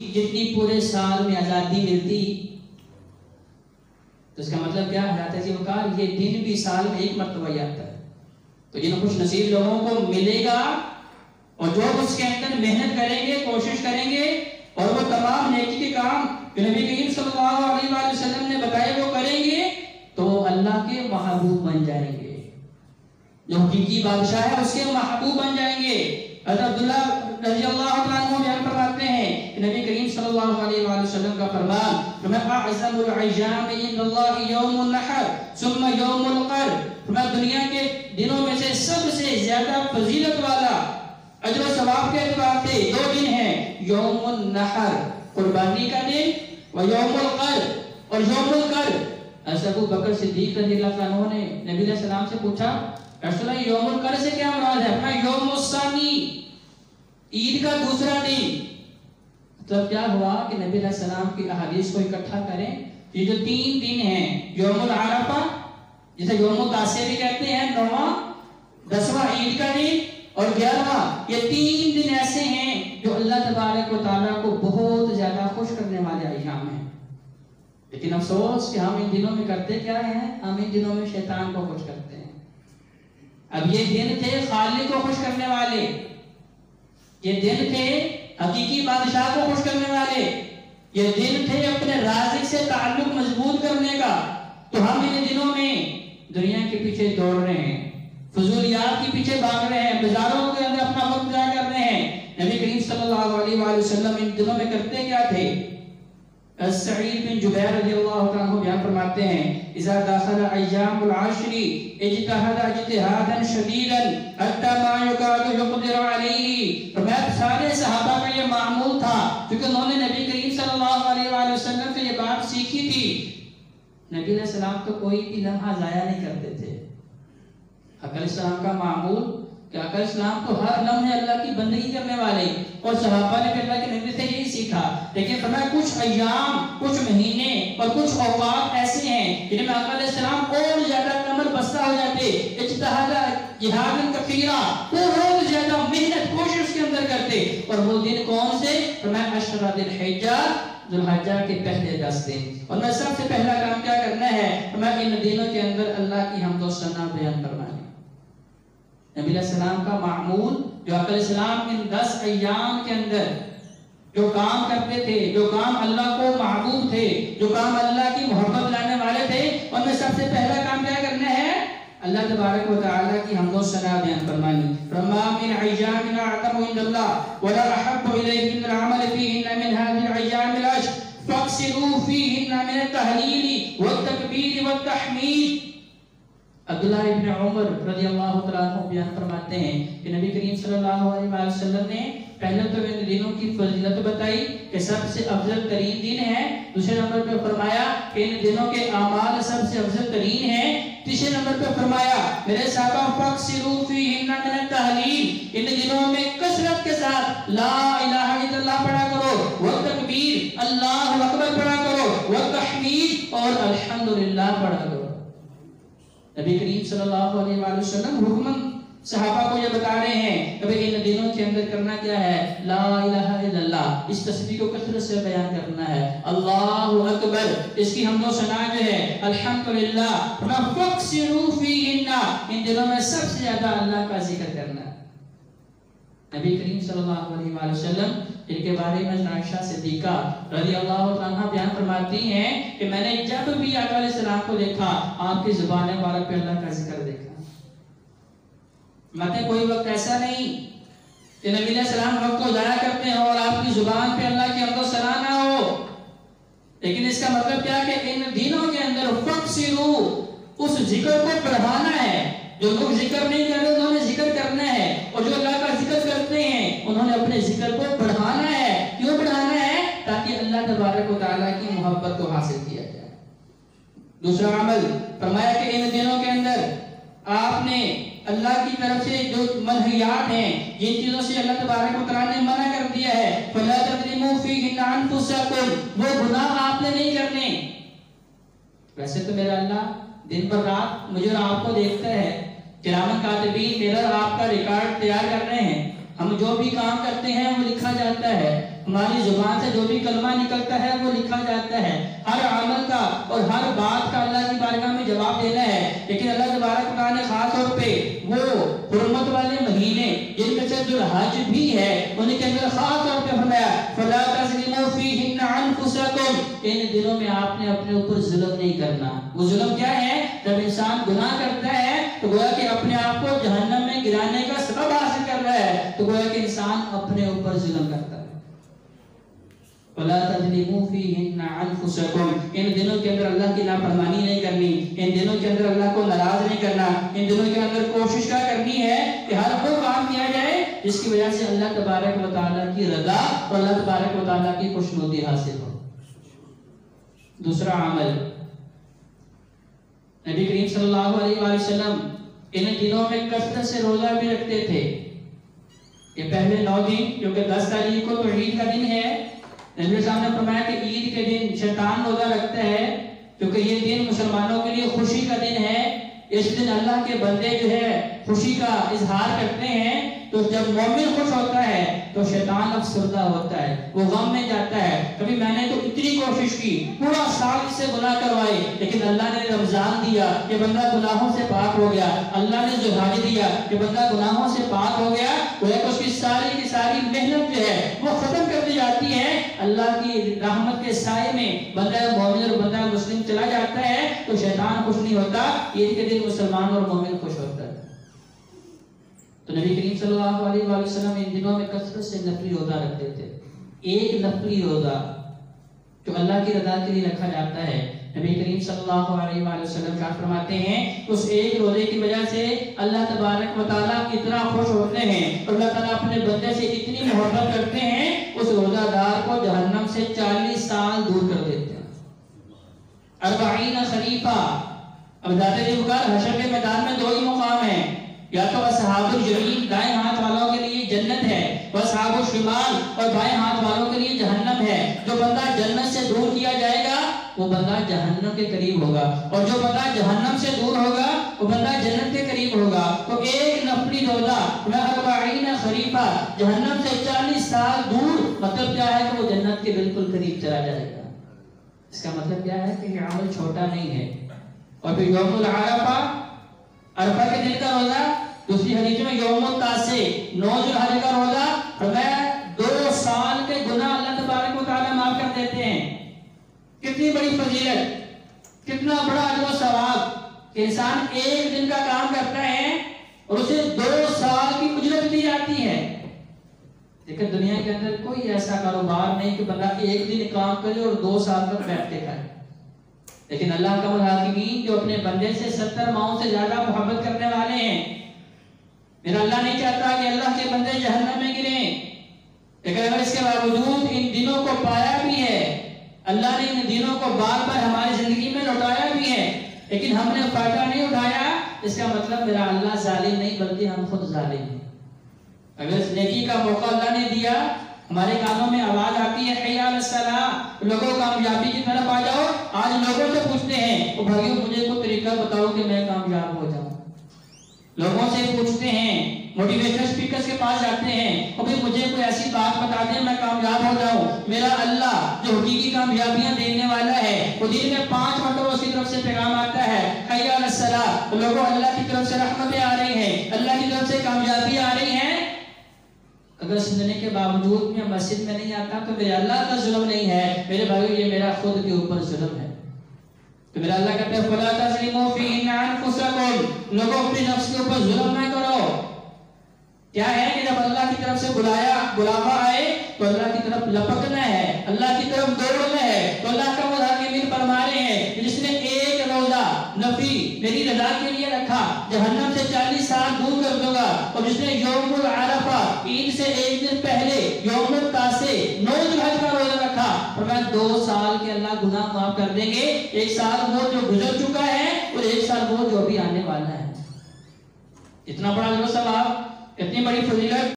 جتنی پورے سال میں آزادی ملتی تو اس کا مطلب کیا ہے عزیز وقار، یہ دن بھی سال میں ایک مرتبہ ہی آتا ہے۔ تو جن خوش نصیب لوگوں کو ملے گا اور جو اس کے اندر محنت کریں گے، کوشش کریں گے اور وہ تمام نیکی کے کام جو نبی کریم صلی اللہ علیہ وآلہ وسلم نے بتائے وہ کریں گے تو وہ اللہ کے محبوب بن جائیں گے۔ جو حقیقی بادشاہ ہے اس کے محبوب بن جائیں گے۔ حضرت عبداللہ رضی اللہ عنہ بیان فرماتے ہیں کہ نبی کریم صلی اللہ علیہ وآلہ وسلم کا فرمان اعظم الایام عند اللہ یوم النحر ثم یوم القر، دنیا کے دنوں میں سے سب سے زیادہ فضیلت والا اجر و ثواب کے اعتبار سے دو دن ہیں، یوم النحر قربانی کا دن و یوم القر اور یوم القر۔ حضرت ابو بکر صدیق رضی اللہ عنہ نے نبی علیہ السلام سے پوچھا رسول اللہ یوم القر سے کیا مراد ہے؟ اپنا یوم الثانی، عید کا دوسرا دن۔ تب کیا ہوا کہ نبی علیہ السلام کی احادیث کو اکٹھا کریں، یہ جو تین دن ہیں، یوم العرفہ جسے یوم التاسع بھی کہتے ہیں، 9واں 10واں عید کا دن اور 11واں، یہ تین دن ایسے ہیں جو اللہ تبارک و تعالیٰ کو بہت زیادہ خوش کرنے والے ایام ہیں۔ لیکن افسوس کہ ہم ان دنوں میں کرتے کیا ہیں؟ ہم ان دنوں میں شیطان کو خوش کرتے ہیں۔ اب یہ دن تھے خالق کو خوش کرنے والے، یہ دن تھے حقیقی بادشاہ کو خوش کرنے والے، یہ دن تھے اپنے رازق سے تعلق مضبوط کرنے کا۔ تو ہم ان دنوں میں دنیا کے پیچھے دوڑ رہے ہیں، فضولیات کے پیچھے بھاگ رہے ہیں، بازاروں کے اندر اپنا وقت ضائع کر رہے ہیں۔ نبی کریم صلی اللہ علیہ وآلہ وسلم ان دنوں میں کرتے کیا تھے؟ سعید بن جبیر رضی اللہ عنہ بیان فرماتے ہیں اذا داخل ایام العشر اجتہد اجتہادا شدیدا حتی ما یکاد یقدر علیہ۔ فرمایا سارے صحابہ کا یہ معمول تھا کیونکہ انہوں نے نبی کریم صلی اللہ علیہ وآلہ وسلم سے یہ بات سیکھی تھی۔ نبی علیہ السلام تو کوئی بھی لمحہ ضائع نہیں کرتے تھے۔ حق علیہ السلام کا معمول کہ حق علیہ السلام تو ہر لمحے اللہ کی بندگی کرنے والے، اور صحابہ نے اللہ کے نبی سے یہی سیکھا۔ لیکن فرمایا کچھ ایام، کچھ مہینے اور کچھ اوقات ایسے ہیں جن میں حق علیہ السلام اور زیادہ کمر بستہ ہو جاتے، اجتہاد جہاد کثیرہ، اور زیادہ محنت کوشش کے اندر کرتے۔ اور وہ دن کون سے؟ فرمایا عشرہ ذی الحجہ، ذو الحجہ کے پہلے 10 دن۔ اور میں سب سے پہلا کام کیا کرنا ہے؟ فرمایا ان دنوں کے اندر اللہ کی حمد و ثنا بیان کرنا ہے۔ نبی علیہ السلام کا معمول جو حق علیہ السلام ان 10 ایام کے اندر جو کام کرتے تھے، جو کام اللہ کو محبوب تھے، جو کام اللہ کی محبت لانے والے تھے، ان میں سب سے پہلا کام کیا کرنا ہے؟ اللہ تبارک و تعالیٰ کی حمد و ثنا بیان فرمانی۔ فَمَا مِنْ أَيَّامٍ أَعْظَمُ عِندَ اللَّهِ وَلَا أَحَبُّ إِلَيْهِ مِنَ الْعَمَلِ فِيهِنَّ مِنْ هَذِهِ الْأَيَّامِ الْعَشْرِ فَاكْثِرُوا فِيهِنَّ مِنَ التَّهْلِيلِ وَالتَّكْبِيرِ وَالتَّحْمِيدِ۔ عبداللہ ابن عمر رضی اللہ عنہ بیان فرماتے ہیں کہ نبی کریم صلی اللہ علیہ وسلم نے پہلے تو ان دنوں کی فضیلت بتائی کہ سب سے افضل ترین دن ہے، دوسرے نمبر پہ فرمایا کہ ان دنوں کے اعمال سب سے افضل ترین ہیں، تیسرے نمبر پہ فرمایا میرے صحابہ فَاكْثِرُوا فِيهِنَّ مِنَ التَّهْلِيلِ، ان دنوں میں کثرت کے ساتھ لا الہ الا اللہ پڑھا کرو، والتکبیر اللہ اکبر پڑھا کرو، والتحمید اور الحمدللہ پڑھا کرو۔ نبی کریم صلی اللہ علیہ وآلہ وسلم حکمن صحابہ کو یہ بتا رہے ہیں کہ ان دنوں کے اندر کرنا کیا ہے؟ لا الہ الا اللہ، اس تسبیح کو کثرت سے بیان کرنا ہے، اللہ اکبر، اس کی حمد و ثنا جو ہے الحمدللہ۔ فَاكْثِرُوا فِيهِنَّ، ان دنوں میں سب سے زیادہ اللہ کا ذکر کرنا ہے۔ نبی کریم صلی اللہ علیہ وآلہ وسلم ان کے بارے میں عائشہ صدیقہ رضی اللہ عنہا بیان فرماتی ہیں کہ میں نے جب بھی آقا علیہ السلام کو دیکھا آپ کی زبان مبارک پہ اللہ کا ذکر دیکھا۔ مطلب کوئی وقت ایسا نہیں کہ نبی علیہ السلام وقت کو ضائع کرتے ہیں اور آپ کی زبان پہ اللہ کی حمد و ثنا نہ ہو، لیکن اس کا مطلب کیا کہ ان دنوں کے اندر فَاكْثِرُوا، اس ذکر کو بڑھانا ہے۔ جو لوگ ذکر نہیں کر رہے انہوں نے ذکر کرنا ہے، اور جو اللہ کا ذکر کرتے ہیں انہوں نے اپنے ذکر کو بڑھانا ہے۔ کیوں بڑھانا ہے؟ تاکہ اللہ تبارک و تعالیٰ کی محبت کو حاصل کیا جائے۔ دوسرا عمل فرمایا کہ ان دنوں کے اندر آپ نے اللہ کی طرف سے جو منہیات ہیں، جن چیزوں سے اللہ تبارک و تعالیٰ نے منع کر دیا ہے، فَلَا تَظْلِمُوا فِيهِنَّ أَنفُسَكُمْ، وہ گناہ آپ نے نہیں کرنے۔ ویسے تو میرا اللہ دن پر رات مجھے اور آپ کو دیکھتا ہے، کرامن کاتبین میرا آپ کا ریکارڈ تیار کر رہے ہیں، ہم جو بھی کام کرتے ہیں وہ لکھا جاتا ہے۔ ہماری زبان سے جو بھی کلمہ نکلتا ہے وہ لکھا جاتا ہے، ہر عمل کا اور ہر بات کا اللہ کی بارگاہ میں جواب دینا ہے۔ لیکن اللہ تبارک و تعالیٰ نے خاص طور پہ وہ حرمت والے مہینے جن میں سے ذوالحج بھی ہے ان کے اندر خاص طور پہ فرمایا فَلَا تَظْلِمُوا فِيهِنَّ أَنفُسَكُمْ، ان دنوں میں آپ نے اپنے اوپر ظلم نہیں کرنا۔ وہ ظلم کیا ہے؟ جب انسان گناہ کرتا ہے تو گویا کہ اپنے آپ کو جہنم میں گرانے کا سبب حاصل کر رہا ہے، تو گویا کہ انسان اپنے اوپر ظلم کرتا ہے۔ وَلَا تَظْلِمُوا فِيهِنَّ أَنفُسَكُمْ، ان دنوں کے اندر اللہ کی نافرمانی نہیں کرنی، ان دنوں کے اندر اللہ کو ناراض نہیں کرنا، ان دنوں کے اندر کوشش کیا کرنی ہے کہ ہر وہ کام کیا جائے جس کی وجہ سے اللہ تبارک و تعالیٰ کی رضا اور اللہ تبارک و تعالیٰ کی خوشنودی حاصل ہو۔ دوسرا عمل، نبی کریم صلی اللہ علیہ وآلہ وسلم ان دنوں میں کثرت سے روزہ بھی رکھتے تھے۔ یہ پہلے 9 دن کیونکہ 10 تاریخ کو تو عید کا دن ہے، نبی صاحب نے فرمایا کہ عید کے دن شیطان روزہ رکھتا ہے کیونکہ یہ دن مسلمانوں کے لیے خوشی کا دن ہے۔ اس دن اللہ کے بندے جو ہے خوشی کا اظہار کرتے ہیں، تو جب مومن خوش ہوتا ہے تو شیطان افسردہ ہوتا ہے، وہ غم میں جاتا ہے۔ کبھی میں نے تو اتنی کوشش کی، پورا سال اس سے گناہ کروائے، لیکن اللہ نے رمضان دیا کہ بندہ گناہوں سے پاک ہو گیا، اللہ نے ذوالحج دیا کہ بندہ گناہوں سے پاک ہو گیا، تو ایک اس کی ساری محنت جو ہے وہ ختم کر دی جاتی ہے۔ اللہ کی رحمت کے سائے میں بندہ مومن اور بندہ مسلم چلا جاتا ہے تو شیطان خوش نہیں ہوتا، عید کے دن مسلمان اور مومن خوش ہوتا ہے۔ تو نبی کریم صلی اللہ علیہ وآلہ وسلم ان دنوں میں کثرت سے نفلی روزہ رکھتے تھے۔ ایک نفلی روزہ جو اللہ کی رضا کے لیے رکھا جاتا ہے، نبی کریم صلی اللہ علیہ وآلہ وسلم کیا فرماتے ہیں، اس ایک روزے کی وجہ سے اللہ تبارک و تعالیٰ اتنا خوش ہوتے ہیں اور اللہ تعالیٰ اپنے بندے سے اتنی محبت کرتے ہیں، اس روزہ دار کو جہنم سے 40 سال دور کر دیتے ہیں۔ 40 خریفہ۔ اب ذات جلال حشر کے میدان میں 2 ہی مقام ہیں، یا تو اصحاب الیمین دائیں ہاتھ والوں کے لیے جنت ہے، واصحاب الشمال اور بائیں ہاتھ والوں کے لیے جہنم ہے۔ جو بندہ جنت سے دور کیا جائے گا وہ بندہ جہنم کے قریب ہوگا، اور جو بندہ جہنم سے دور ہوگا وہ بندہ جنت کے قریب ہوگا۔ تو ایک نفلی روزہ 40 خریفہ جہنم سے 40 سال دور، مطلب کیا ہے کہ وہ جنت کے بالکل قریب چلا جائے گا۔ اس کا مطلب کیا ہے کہ یہ عمل چھوٹا نہیں ہے۔ اور پھر یوم العرفہ، عرفہ کے دن کا روزہ، دوسری حدیث میں یوم التاسع 9 ذوالحج کا روزہ، فرمایا 2 سال کے گناہ اللہ تبارک و تعالیٰ معاف کر دیتے ہیں۔ کتنی بڑی فضیلت، کتنا بڑا اجر و ثواب کہ انسان ایک دن کا کام کرتا ہے اور اسے 2 سال کی اجرت دی جاتی ہے۔ لیکن دنیا کے اندر کوئی ایسا کاروبار نہیں کہ بندہ ایک دن کام کرے اور 2 سال تک بیٹھ کے کھائے، لیکن اللہ کا الحاکمین جو اپنے بندے سے 70 ماؤں سے زیادہ محبت کرنے والے ہیں، میرا اللہ نہیں چاہتا کہ اللہ کے بندے جہنم میں گریں، لیکن اگر اس کے باوجود ان دنوں کو پایا بھی ہے، اللہ نے ان دنوں کو بار بار ہماری زندگی میں لوٹایا بھی ہے، لیکن ہم نے فائدہ نہیں اٹھایا، اس کا مطلب میرا اللہ ظالم نہیں بلکہ ہم خود ظالم ہیں۔ اگر اس نیکی کا موقع اللہ نے دیا، ہمارے کانوں میں آواز آتی ہے حی علی الصلاۃ، لوگوں کامیابی کی طرف آ جاؤ، آج لوگوں سے پوچھتے ہیں او بھائیو مجھے کوئی طریقہ بتاؤ کہ میں کامیاب ہو جاؤں، لوگوں سے پوچھتے ہیں، موٹیویشنل اسپیکرز کے پاس جاتے ہیں اور پھر مجھے کوئی ایسی بات بتا دیں میں کامیاب ہو جاؤں۔ میرا اللہ جو حقیقی کامیابیاں دینے والا ہے، وہ دن میں 5 مرتبہ اس کی طرف سے پیغام آتا ہے حی علی الصلاۃ، لوگوں اللہ کی طرف سے رحمتیں آ رہی ہیں، اللہ کی طرف سے کامیابی آ رہی ہیں۔ اگر سننے کے باوجود میں مسجد میں نہیں آتا تو میرے اللہ کا ظلم نہیں ہے، میرے بھائیو یہ میرا خود کے اوپر ظلم ہے۔ تو میرا اللہ کہتا ہے فَلَا تَظْلِمُوا فِيهِنَّ أَنفُسَكُمْ، لوگوں اپنی نفس کے اوپر ظلم نہ کرو۔ کیا ہے کہ جب اللہ کی طرف سے بلاوا آئے تو اللہ کی طرف لپکنا ہے، اللہ کی طرف دوڑنا ہے۔ تو اللہ کا الحاکمین فرما رہے ہیں کہ جس نے ایک روزہ نفلی میری رضا کے لیے رکھا جہنم سے 40 سال دور کر دوں گا، اور جس نے یوم العرفہ عید سے ایک دن پہلے یوم التاسع 9 ذوالحج کا روزہ رکھا، فرمایا 2 سال کے اللہ گناہ معاف کر دیں گے، 1 سال وہ جو گزر چکا ہے اور 1 سال وہ جو ابھی آنے والا ہے۔ اتنا بڑا جو ثواب، اتنی بڑی فضیلت